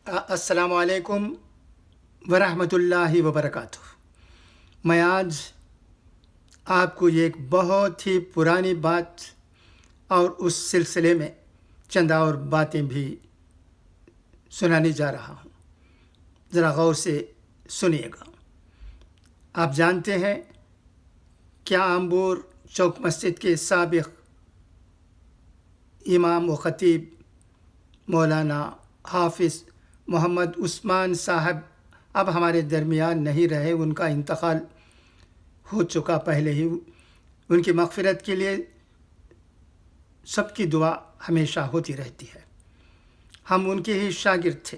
अस्सलाम वालेकुम वरहमतुल्लाहि वबरकातुह। मैं आज आपको एक बहुत ही पुरानी बात और उस सिलसिले में चंद और बातें भी सुनाने जा रहा हूँ। ज़रा गौर से सुनिएगा। आप जानते हैं क्या आम्बूर चौक मस्जिद के साबिक़ इमाम व ख़तीब मौलाना हाफिज़ मोहम्मद उस्मान साहब अब हमारे दरमियान नहीं रहे। उनका इंतकाल हो चुका पहले ही। उनकी मग़फ़िरत के लिए सबकी दुआ हमेशा होती रहती है। हम उनके ही शागिर्द थे,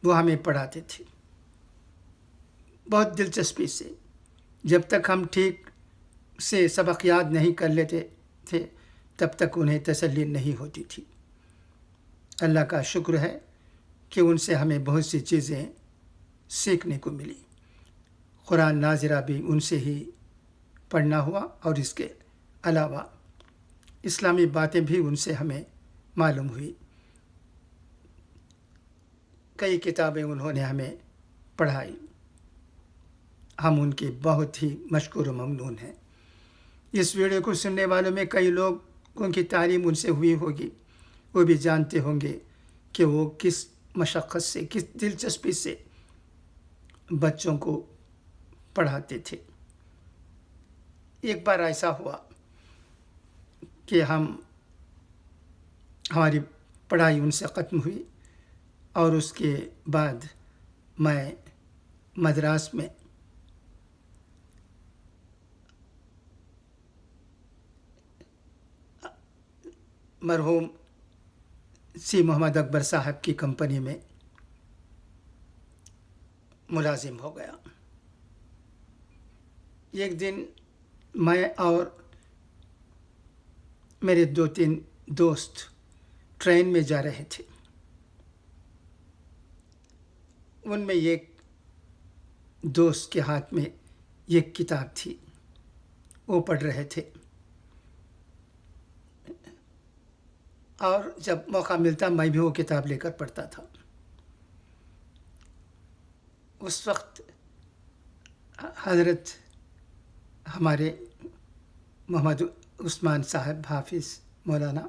वो हमें पढ़ाते थे बहुत दिलचस्पी से। जब तक हम ठीक से सबक याद नहीं कर लेते थे तब तक उन्हें तसल्ली नहीं होती थी। अल्लाह का शुक्र है कि उनसे हमें बहुत सी चीज़ें सीखने को मिली। कुरान नाज़िरा भी उनसे ही पढ़ना हुआ और इसके अलावा इस्लामी बातें भी उनसे हमें मालूम हुई। कई किताबें उन्होंने हमें पढ़ाई। हम उनके बहुत ही मशकूर व ममनून हैं। इस वीडियो को सुनने वालों में कई लोगों की तालीम उनसे हुई होगी। वो भी जानते होंगे कि वो किस मशक्क़त से, किस दिलचस्पी से बच्चों को पढ़ाते थे। एक बार ऐसा हुआ कि हमारी पढ़ाई उनसे ख़त्म हुई और उसके बाद मैं मद्रास में मरहूम सी मोहम्मद अकबर साहब की कंपनी में मुलाजिम हो गया। एक दिन मैं और मेरे 2-3 दोस्त ट्रेन में जा रहे थे। उनमें एक दोस्त के हाथ में एक किताब थी, वो पढ़ रहे थे और जब मौका मिलता मैं भी वो किताब लेकर पढ़ता था। उस वक्त हज़रत हमारे मोहम्मद उस्मान साहब हाफिज़ मौलाना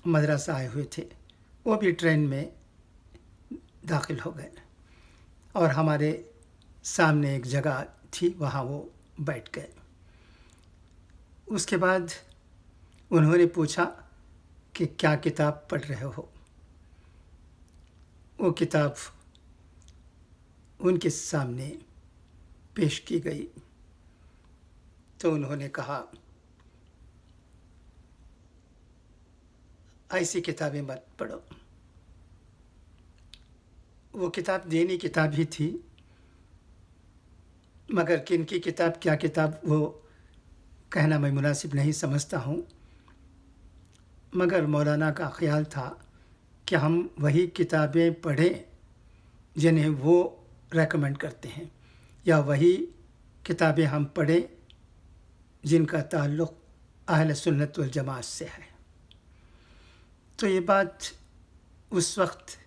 मदरसा आए हुए थे। वो भी ट्रेन में दाखिल हो गए और हमारे सामने एक जगह थी, वहाँ वो बैठ गए। उसके बाद उन्होंने पूछा कि क्या किताब पढ़ रहे हो। वो किताब उनके सामने पेश की गई तो उन्होंने कहा, ऐसी किताबें मत पढ़ो। वो किताब दीनी किताब ही थी, मगर किन की किताब, क्या किताब, वो कहना मैं मुनासिब नहीं समझता हूँ। मगर मौलाना का ख़्याल था कि हम वही किताबें पढ़ें जिन्हें वो रेकमेंड करते हैं, या वही किताबें हम पढ़ें जिनका ताल्लुक़ अहले सुन्नत वल जमात से है। तो ये बात उस वक्त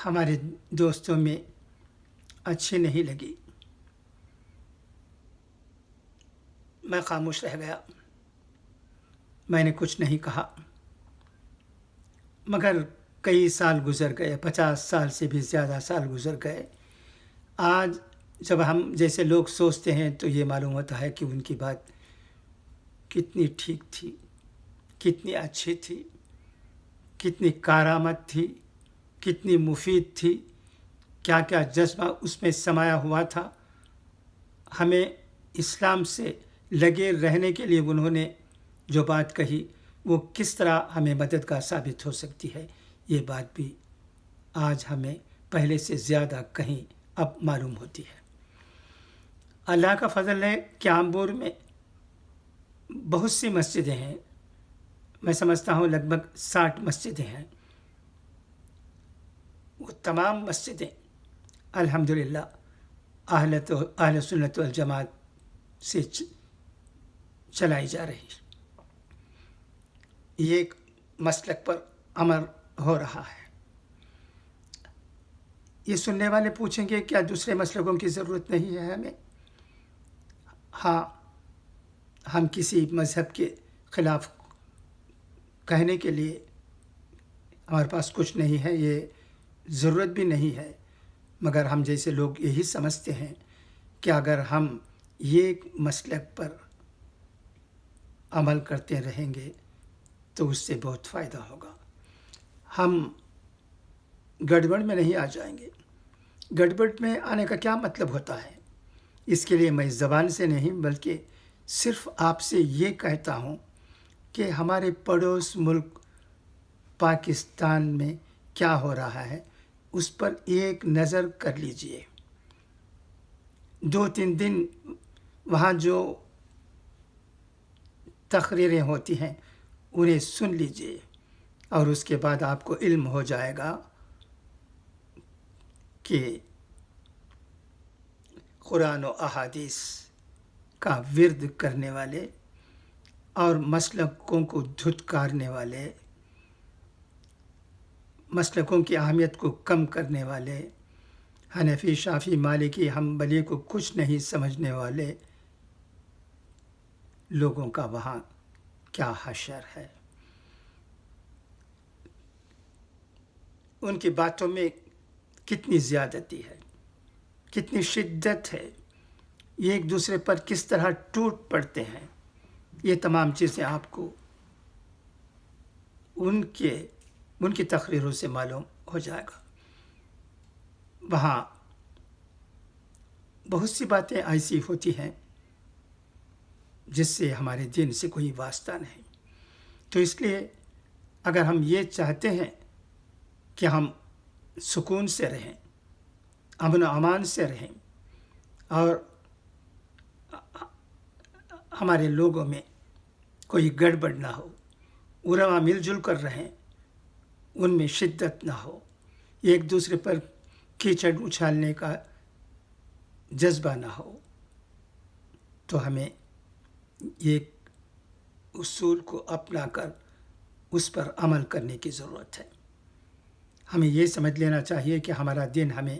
हमारे दोस्तों में अच्छी नहीं लगी। मैं खामोश रह गया, मैंने कुछ नहीं कहा। मगर कई साल गुज़र गए, 50 साल से भी ज़्यादा साल गुज़र गए। आज जब हम जैसे लोग सोचते हैं तो ये मालूम होता है कि उनकी बात कितनी ठीक थी, कितनी अच्छी थी, कितनी कारामत थी, कितनी मुफीद थी, क्या क्या जज्बा उसमें समाया हुआ था। हमें इस्लाम से लगे रहने के लिए उन्होंने जो बात कही वो किस तरह हमें मददगार साबित हो सकती है, ये बात भी आज हमें पहले से ज़्यादा कहीं अब मालूम होती है। अल्लाह का फ़ज़ल है कि आम्बूर में बहुत सी मस्जिदें हैं। मैं समझता हूँ लगभग 60 मस्जिदें हैं। वो तमाम मस्जिदें अल्हम्दुलिल्लाह अहले सुन्नत वल जमात से चलाई जा रही। ये एक मसलक पर अमल हो रहा है। ये सुनने वाले पूछेंगे क्या दूसरे मसलकों की ज़रूरत नहीं है हमें? हाँ, हम किसी मज़हब के ख़िलाफ़ कहने के लिए हमारे पास कुछ नहीं है, ये ज़रूरत भी नहीं है, मगर हम जैसे लोग यही समझते हैं कि अगर हम ये मसलक पर अमल करते रहेंगे तो उससे बहुत फ़ायदा होगा। हम गड़बड़ में नहीं आ जाएंगे। गड़बड़ में आने का क्या मतलब होता है? इसके लिए मैं ज़बान से नहीं बल्कि सिर्फ़ आपसे ये कहता हूँ कि हमारे पड़ोस मुल्क पाकिस्तान में क्या हो रहा है उस पर एक नज़र कर लीजिए। 2-3 दिन वहाँ जो तकरीरें होती हैं उन्हें सुन लीजिए और उसके बाद आपको इल्म हो जाएगा कि कुरान और अहादीस का विर्द करने वाले और मसलकों को धुतकारने वाले, मसलकों की अहमियत को कम करने वाले, हनफी, शाफी, मालिकी, हम्बली को कुछ नहीं समझने वाले लोगों का वहाँ क्या हशर है। उनकी बातों में कितनी ज़्यादती है, कितनी शिद्दत है, ये एक दूसरे पर किस तरह टूट पड़ते हैं, ये तमाम चीज़ें आपको उनकी तकरीरों से मालूम हो जाएगा। वहाँ बहुत सी बातें ऐसी होती हैं जिससे हमारे दीन से कोई वास्ता नहीं। तो इसलिए अगर हम ये चाहते हैं कि हम सुकून से रहें, अमन अमान से रहें और हमारे लोगों में कोई गड़बड़ ना हो, उलमा मिलजुल कर रहें, उनमें शिद्दत ना हो, एक दूसरे पर कीचड़ उछालने का जज्बा ना हो, तो हमें एक उसूल को अपना कर उस पर अमल करने की ज़रूरत है। हमें ये समझ लेना चाहिए कि हमारा दिन हमें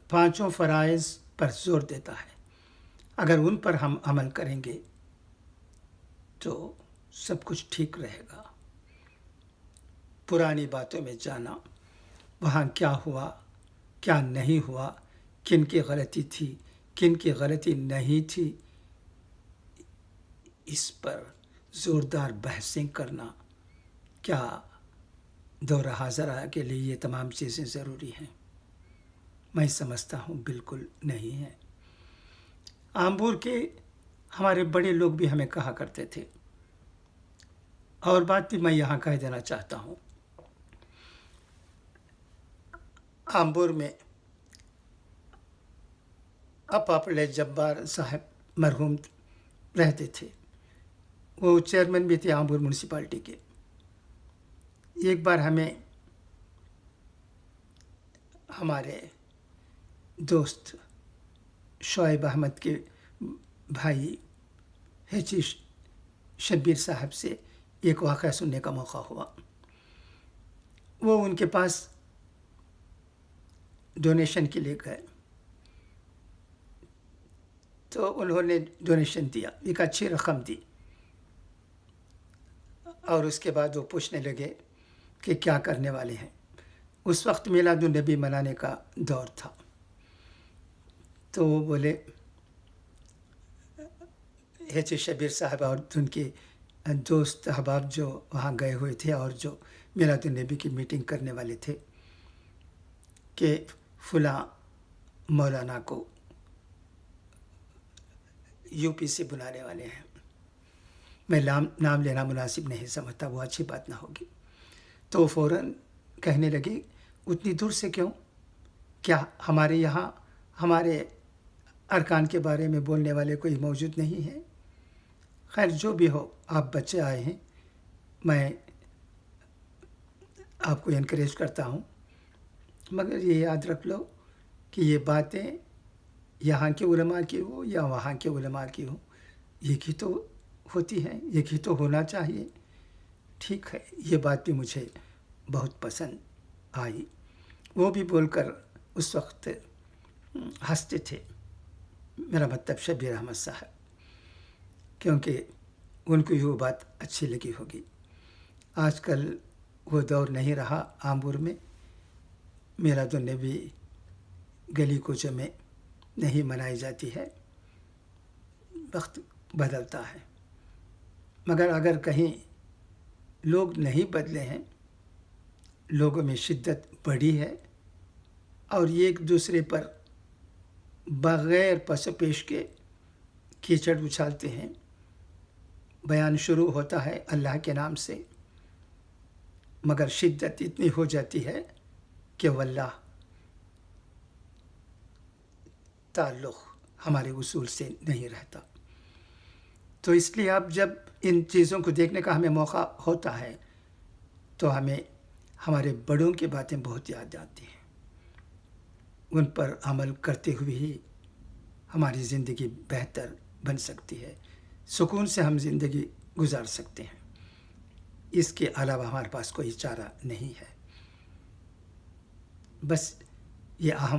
5 फ़राइज़ पर ज़ोर देता है। अगर उन पर हम अमल करेंगे तो सब कुछ ठीक रहेगा। पुरानी बातों में जाना, वहाँ क्या हुआ, क्या नहीं हुआ, किन की गलती थी, किन की गलती नहीं थी, इस पर ज़ोरदार बहसें करना क्या दौर हाज़रा के लिए ये तमाम चीज़ें ज़रूरी हैं? मैं समझता हूँ बिल्कुल नहीं है। आम्बूर के हमारे बड़े लोग भी हमें कहा करते थे, और बात भी मैं यहाँ कह देना चाहता हूँ। आम्बूर में अपापड़े जब्बार साहब मरहूम रहते थे, वो चेयरमैन भी थे आम्बूर म्यूनसिपाल्टी के। एक बार हमें हमारे दोस्त शोएब अहमद के भाई हेची शब्बीर साहब से एक वाक़या सुनने का मौका हुआ। वो उनके पास डोनेशन के लिए गए तो उन्होंने डोनेशन दिया, एक अच्छी रकम दी, और उसके बाद वो पूछने लगे कि क्या करने वाले हैं। उस वक्त मिलादुन नबी मनाने का दौर था, तो वो बोले, हेची शब्बीर साहब और उनके दोस्त अहबाब जो वहाँ गए हुए थे और जो मिलादुन नबी की मीटिंग करने वाले थे, कि फलां मौलाना को यूपी से बुलाने वाले हैं। मैं नाम लेना मुनासिब नहीं समझता, वो अच्छी बात ना होगी। तो फ़ौरन कहने लगे, उतनी दूर से क्यों? क्या हमारे यहाँ हमारे अरकान के बारे में बोलने वाले कोई मौजूद नहीं है? खैर जो भी हो, आप बच्चे आए हैं, मैं आपको इनकरेज करता हूँ, मगर ये याद रख लो कि ये बातें यहाँ के उलमा की हो या वहाँ के उलमा की हो, एक ही तो होती हैं, एक ही तो होना चाहिए। ٹھیک ہے، یہ بات بھی مجھے بہت پسند آئی۔ وہ بھی بول کر اس وقت ہنستے تھے، میرا مطلب شبیر احمد صاحب، کیونکہ ان کو یہ بات اچھی لگی ہوگی۔ آج کل وہ دور نہیں رہا آمبور میں، میلاد النبی گلی کوچوں میں نہیں منائی جاتی ہے، وقت بدلتا ہے۔ مگر اگر کہیں لوگ نہیں بدلے ہیں، لوگوں میں شدت بڑھی ہے اور یہ ایک دوسرے پر بغیر پس و پیش کے کیچڑ اچھالتے ہیں، بیان شروع ہوتا ہے اللہ کے نام سے، مگر شدت اتنی ہو جاتی ہے کہ واللہ تعلق ہمارے اصول سے نہیں رہتا۔ تو اس لیے اب جب ان چیزوں کو دیکھنے کا ہمیں موقع ہوتا ہے تو ہمیں ہمارے بڑوں کی باتیں بہت یاد آتی ہیں، ان پر عمل کرتے ہوئے ہی ہماری زندگی بہتر بن سکتی ہے، سکون سے ہم زندگی گزار سکتے ہیں۔ اس کے علاوہ ہمارے پاس کوئی چارہ نہیں ہے۔ بس یہ اہم